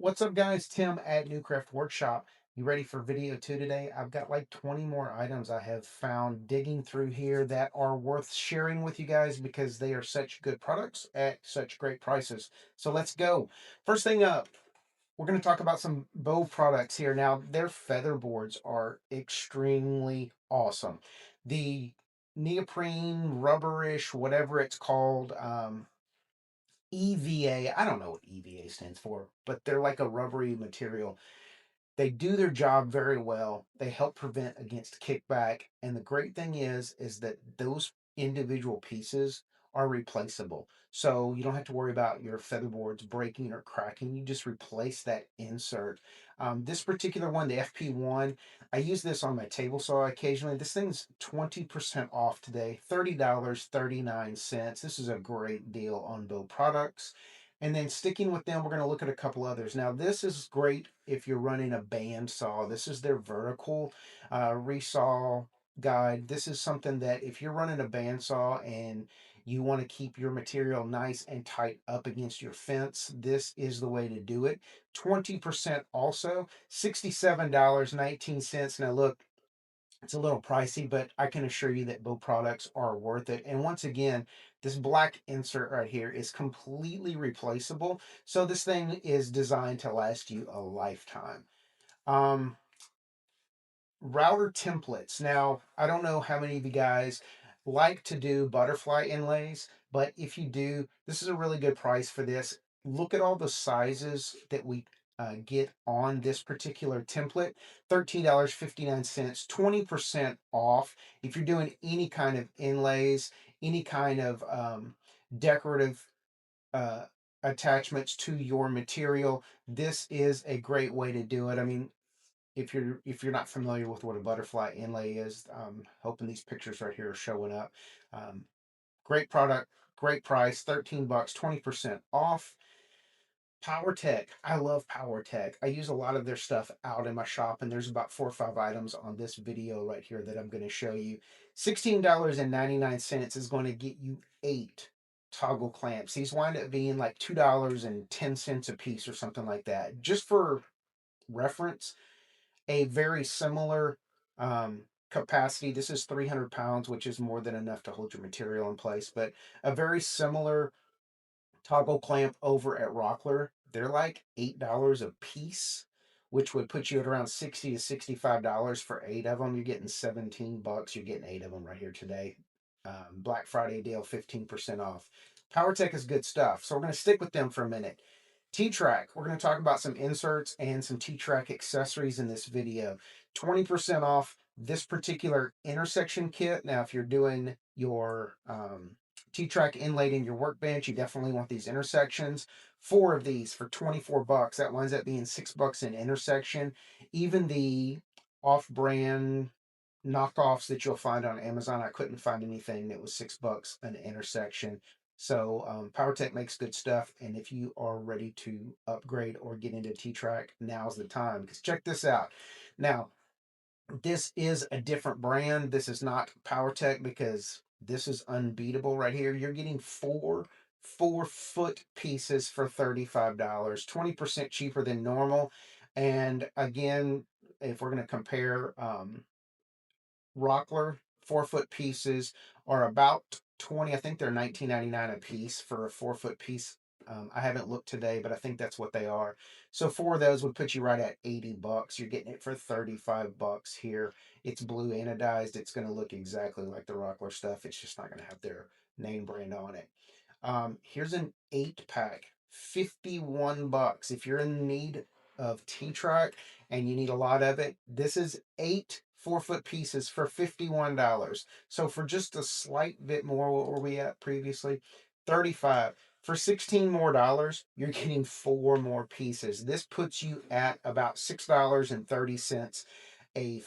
What's up, guys? Tim at Newcraft Workshop. You ready for video two today? I've got like 20 more items I have found digging through here that are worth sharing with you guys because they are such good products at such great prices. So let's go. First thing up, we're going to talk about some bow products here. Now, their feather boards are extremely awesome. The neoprene, rubberish, whatever it's called, EVA. I don't know what EVA stands for, but they're like a rubbery material. They do their job very well. They help prevent against kickback. And the great thing is that those individual pieces are replaceable. So you don't have to worry about your feather boards breaking or cracking. You just replace that insert. This particular one, the FP1, I use this on my table saw occasionally. This thing's 20% off today, $30.39. This is a great deal on both products. And then sticking with them, we're going to look at a couple others. Now, this is great if you're running a band saw. This is their vertical resaw guide. This is something that if you're running a bandsaw and you want to keep your material nice and tight up against your fence, this is the way to do it. 20% also, $67.19. Now, look, it's a little pricey, but I can assure you that both products are worth it. And once again, this black insert right here is completely replaceable. So this thing is designed to last you a lifetime. Um, Router templates. Now, I don't know how many of you guys like to do butterfly inlays, but if you do, this is a really good price for this. Look at all the sizes that we get on this particular template. $13.59, 20% off. If you're doing any kind of inlays, any kind of decorative uh, attachments to your material, this is a great way to do it. I mean, if you're not familiar with what a butterfly inlay is, hoping these pictures right here are showing up. Um, Great product, great price, 13 bucks, 20% off. POWERTEC. I love POWERTEC. I use a lot of their stuff out in my shop, and there's about 4 or 5 items on this video right here that I'm going to show you. $16.99 is going to get you 8 toggle clamps. These wind up being like $2.10 a piece or something like that. Just for reference, a very similar capacity. This is 300 pounds, which is more than enough to hold your material in place, but a very similar toggle clamp over at Rockler. They're like $8 a piece, which would put you at around 60 to $65 for 8 of them. You're getting 17 bucks. You're getting 8 of them right here today. Black Friday deal, 15% off. POWERTEC is good stuff. So we're going to stick with them for a minute. T-Track, we're going to talk about some inserts and some T-Track accessories in this video. 20% off this particular intersection kit. Now, if you're doing your T-Track inlaid in your workbench, you definitely want these intersections. 4 of these for 24 bucks. That winds up being 6 bucks an intersection. Even the off-brand knockoffs that you'll find on Amazon, I couldn't find anything that was 6 bucks an intersection. So POWERTEC makes good stuff, and if you are ready to upgrade or get into T-Track, now's the time. Because check this out. Now, this is a different brand. This is not POWERTEC because this is unbeatable right here. You're getting 4 4-foot pieces for $35, 20% cheaper than normal. And again, if we're going to compare Rockler 4-foot pieces are about 20. I think they're 19.99 a piece for a 4-foot piece. I haven't looked today, but I think that's what they are. So 4 of those would put you right at 80 bucks. You're getting it for 35 bucks here. It's blue anodized. It's going to look exactly like the Rockler stuff. It's just not going to have their name brand on it. Here's an 8-pack, 51 bucks. If you're in need of T-Track and you need a lot of it, this is 8 4-foot pieces for $51. So for just a slight bit more, what were we at previously? 35. For 16 more dollars, you're getting 4 more pieces. This puts you at about $6.30 a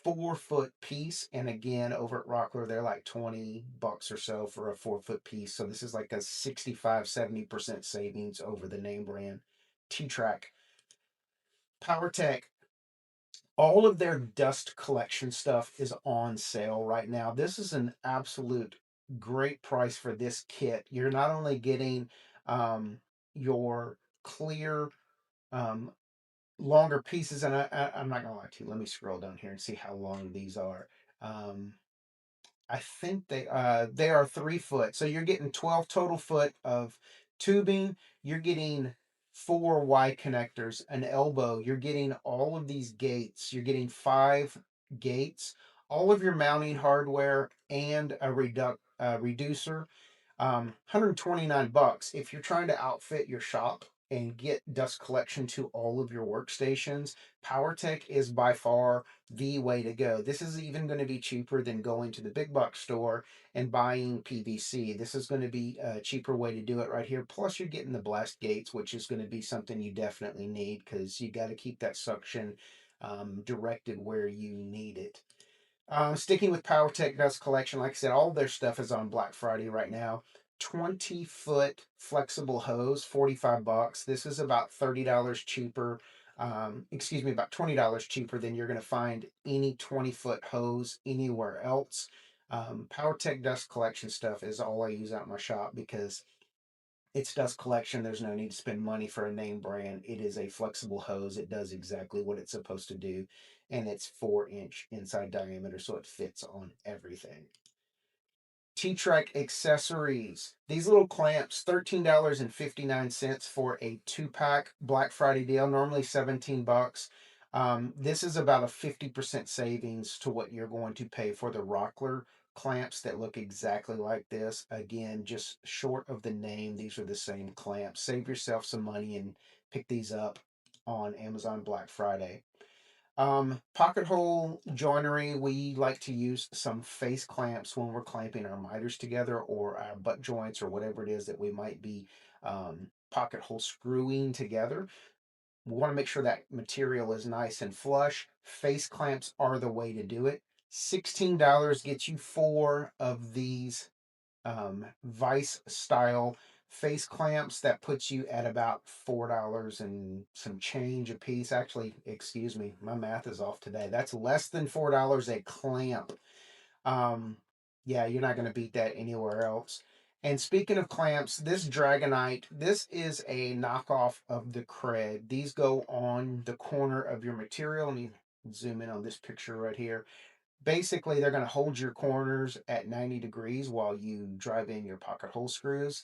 4-foot piece. And again, over at Rockler, they're like 20 bucks or so for a 4-foot piece. So this is like a 65-70% savings over the name brand T-Track. POWERTEC, all of their dust collection stuff is on sale right now. This is an absolute great price for this kit. You're not only getting your clear um, longer pieces, and I'm not gonna lie to you. Let me scroll down here and see how long these are. Um, I think they are 3 foot. So you're getting 12 total foot of tubing. You're getting 4 Y connectors, an elbow. You're getting all of these gates. You're getting 5 gates, all of your mounting hardware, and a reducer. 129 bucks. If you're trying to outfit your shop and get dust collection to all of your workstations, POWERTEC is by far the way to go. This is even going to be cheaper than going to the big box store and buying PVC. This is going to be a cheaper way to do it right here. Plus, you're getting the blast gates, which is going to be something you definitely need because you got to keep that suction directed where you need it. Sticking with POWERTEC Dust Collection, like I said, all their stuff is on Black Friday right now. 20-foot flexible hose, 45 bucks. This is about $30 cheaper. Excuse me, about $20 cheaper than you're going to find any 20-foot hose anywhere else. POWERTEC Dust Collection stuff is all I use out in my shop because it's dust collection. There's no need to spend money for a name brand. It is a flexible hose. It does exactly what it's supposed to do. And it's 4-inch inside diameter, so it fits on everything. T-Track accessories. These little clamps, $13.59 for a 2-pack Black Friday deal, normally 17 bucks. This is about a 50% savings to what you're going to pay for the Rockler clamps that look exactly like this. Again, just short of the name, these are the same clamps. Save yourself some money and pick these up on Amazon Black Friday. Pocket hole joinery, we like to use some face clamps when we're clamping our miters together or our butt joints or whatever it is that we might be pocket hole screwing together. We want to make sure that material is nice and flush. Face clamps are the way to do it. $16 gets you 4 of these vice style face clamps. That puts you at about $4 and some change a piece. Actually, excuse me, my math is off today. That's less than $4 a clamp. um yeah, you're not going to beat that anywhere else. And speaking of clamps, this Dragonite, this is a knockoff of the Craig. These go on the corner of your material. Let me zoom in on this picture right here. Basically, they're going to hold your corners at 90 degrees while you drive in your pocket hole screws.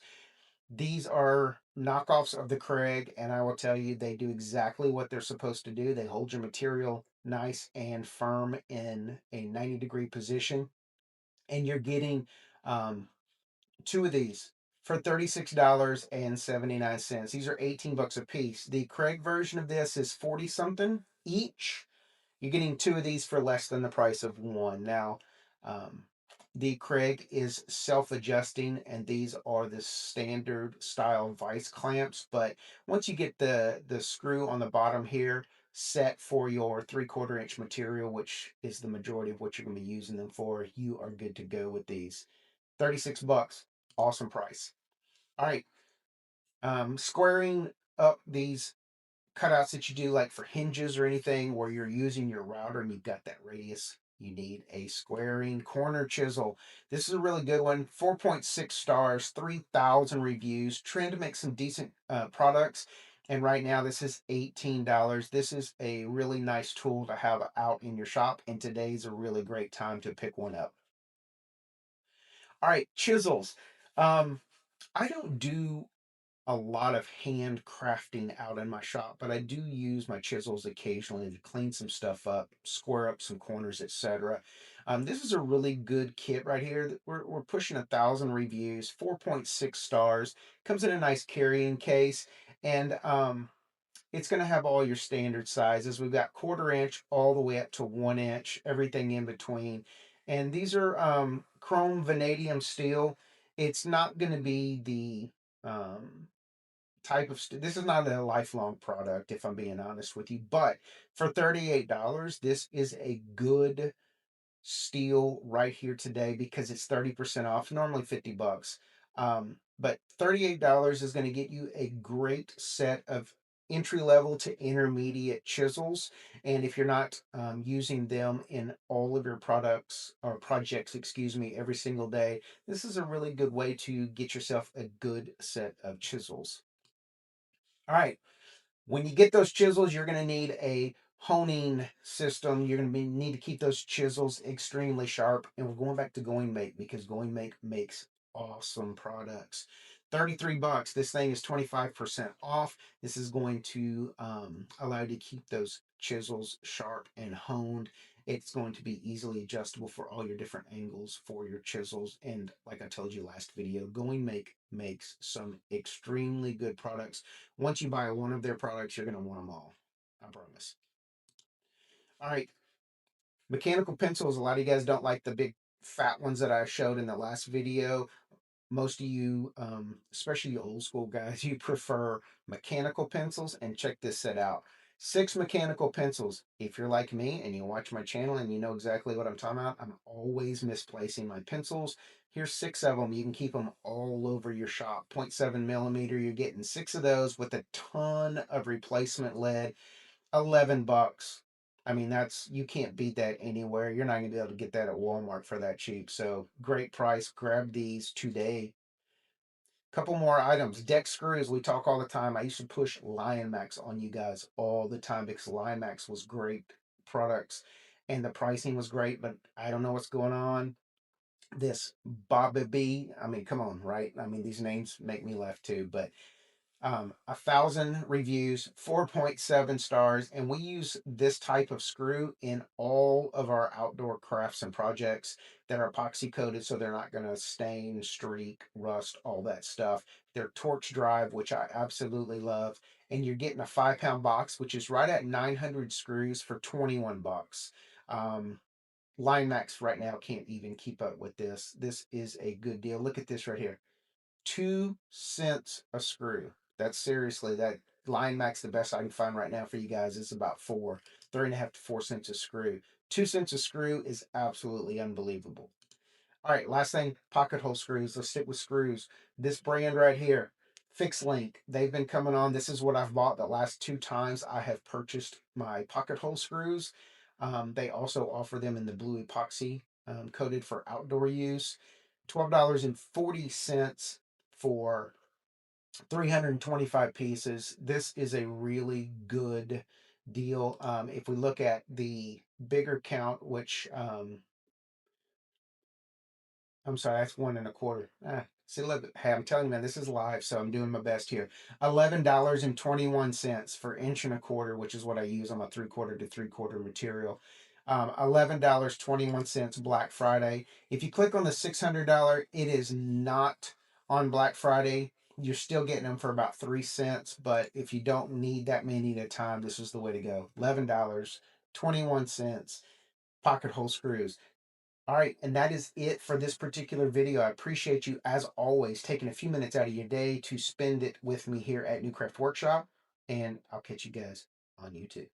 These are knockoffs of the Craig, and I will tell you, they do exactly what they're supposed to do. They hold your material nice and firm in a 90-degree position, and you're getting 2 of these for $36.79. These are 18 bucks a piece. The Craig version of this is 40 something each. You're getting 2 of these for less than the price of one. Now, um, the Craig is self-adjusting, and these are the standard style vice clamps. But once you get the screw on the bottom here set for your 3/4 inch material, which is the majority of what you're going to be using them for, you are good to go with these. 36 bucks, awesome price. All right, squaring up these cutouts that you do like for hinges or anything where you're using your router and you've got that radius, you need a squaring corner chisel. This is a really good one. 4.6 stars, 3,000 reviews. Trend to make some decent products. And right now this is $18. This is a really nice tool to have out in your shop. And today's a really great time to pick one up. All right, chisels. Um, I don't do a lot of hand crafting out in my shop, but I do use my chisels occasionally to clean some stuff up, square up some corners, etc. This is a really good kit right here. We're pushing 1,000 reviews, 4.6 stars. Comes in a nice carrying case, and it's going to have all your standard sizes. We've got 1/4 inch all the way up to 1 inch, everything in between. And these are chrome vanadium steel. It's not going to be the type of this is not a lifelong product, if I'm being honest with you, but for $38 this is a good steal right here today because it's 30% off, normally 50 bucks. But $38 is going to get you a great set of entry level to intermediate chisels. And if you're not using them in all of your products or projects, excuse me, every single day, this is a really good way to get yourself a good set of chisels. All right. When you get those chisels, you're going to need a honing system. You're going to need to keep those chisels extremely sharp. And we're going back to Going Make because Going Make makes awesome products. 33 bucks. This thing is 25% off. This is going to allow you to keep those chisels sharp and honed. It's going to be easily adjustable for all your different angles for your chisels. And like I told you last video, Going Make makes some extremely good products. Once you buy one of their products, you're going to want them all. I promise. All right. Mechanical pencils. A lot of you guys don't like the big fat ones that I showed in the last video. Most of you, especially you old school guys, you prefer mechanical pencils. And check this set out. 6 mechanical pencils. If you're like me and you watch my channel and you know exactly what I'm talking about, I'm always misplacing my pencils. Here's 6 of them. You can keep them all over your shop. 0.7 millimeter. You're getting 6 of those with a ton of replacement lead. 11 bucks. I mean, that's, you can't beat that anywhere. You're not going to be able to get that at Walmart for that cheap. So great price. Grab these today. Couple more items. Deck screws. We talk all the time. I used to push Lion Max on you guys all the time because Lion Max was great products and the pricing was great, but I don't know what's going on. This Bobby B, I mean, come on, right? I mean, these names make me laugh too, but 1,000 reviews, 4.7 stars, and we use this type of screw in all of our outdoor crafts and projects that are epoxy coated so they're not going to stain, streak, rust, all that stuff. They're torch drive, which I absolutely love, and you're getting a 5-pound box, which is right at 900 screws for 21 bucks. Line Max right now can't even keep up with this. This is a good deal. Look at this right here. 2 cents a screw. That's seriously, that Line Max, the best I can find right now for you guys is about 3.5 to 4 cents a screw. 2 cents a screw is absolutely unbelievable. All right, last thing, pocket hole screws. Let's stick with screws. This brand right here, Fix Link. They've been coming on. This is what I've bought the last 2 times I have purchased my pocket hole screws. They also offer them in the blue epoxy coated for outdoor use. $12.40 for 325 pieces. This is a really good deal. If we look at the bigger count, which I'm sorry, that's 1 1/4. See, look, hey, I'm telling you, man, this is live, so I'm doing my best here. $11.21 for 1 1/4, which is what I use on my 3/4 to 3/4 material. $11.21 Black Friday. If you click on the $600, it is not on Black Friday. You're still getting them for about 3 cents, but if you don't need that many at a time, this is the way to go. $11.21 pocket hole screws. All right, and that is it for this particular video. I appreciate you, as always, taking a few minutes out of your day to spend it with me here at New Craft Workshop, and I'll catch you guys on YouTube.